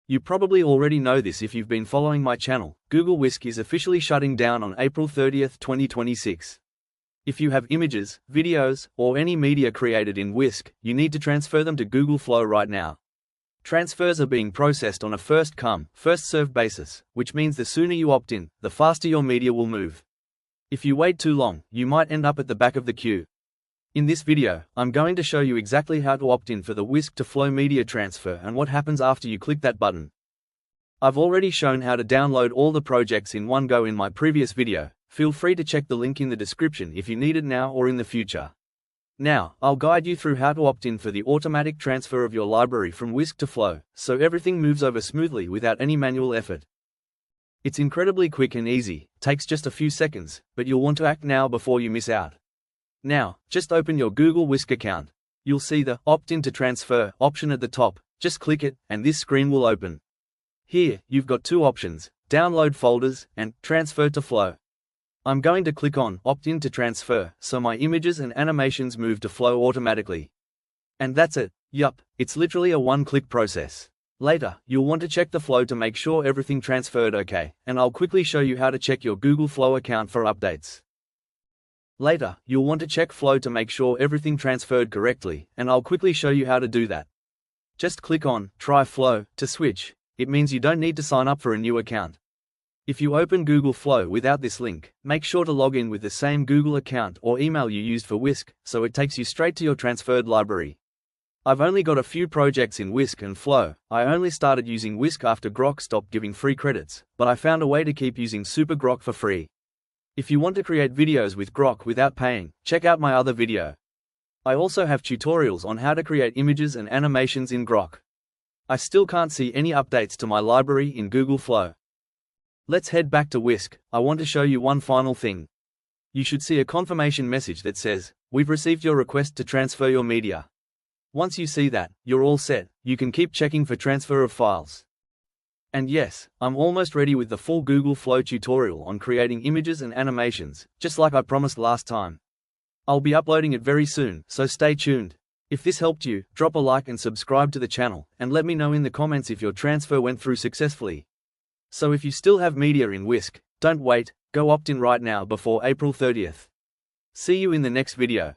You probably already know this if you've been following my channel. Google Whisk is officially shutting down on April 30th, 2026. If you have images, videos, or any media created in Whisk, you need to transfer them to Google Flow right now. Transfers are being processed on a first-come, first-served basis, which means the sooner you opt in, the faster your media will move. If you wait too long, you might end up at the back of the queue. In this video, I'm going to show you exactly how to opt in for the Whisk to Flow media transfer and what happens after you click that button. I've already shown how to download all the projects in one go in my previous video. Feel free to check the link in the description if you need it now or in the future. Now, I'll guide you through how to opt in for the automatic transfer of your library from Whisk to Flow, so everything moves over smoothly without any manual effort. It's incredibly quick and easy, takes just a few seconds, but you'll want to act now before you miss out. Now, just open your Google Whisk account. You'll see the Opt-in to Transfer option at the top. Just click it, and this screen will open. Here, you've got two options, Download Folders, and Transfer to Flow. I'm going to click on Opt-in to Transfer, so my images and animations move to Flow automatically. And that's it. Yup, it's literally a one-click process. Later, you'll want to check the Flow to make sure everything transferred okay, and I'll quickly show you how to check your Google Flow account for updates. Later, you'll want to check Flow to make sure everything transferred correctly, and I'll quickly show you how to do that. Just click on Try Flow to switch. It means you don't need to sign up for a new account. If you open Google Flow without this link, make sure to log in with the same Google account or email you used for Whisk, so it takes you straight to your transferred library. I've only got a few projects in Whisk and Flow. I only started using Whisk after Grok stopped giving free credits, but I found a way to keep using Super Grok for free. If you want to create videos with Grok without paying, check out my other video. I also have tutorials on how to create images and animations in Grok. I still can't see any updates to my library in Google Flow. Let's head back to Whisk. I want to show you one final thing. You should see a confirmation message that says, "We've received your request to transfer your media." Once you see that, you're all set. You can keep checking for transfer of files. And yes, I'm almost ready with the full Google Flow tutorial on creating images and animations, just like I promised last time. I'll be uploading it very soon, so stay tuned. If this helped you, drop a like and subscribe to the channel, and let me know in the comments if your transfer went through successfully. So if you still have media in Whisk, don't wait, go opt in right now before April 30th. See you in the next video.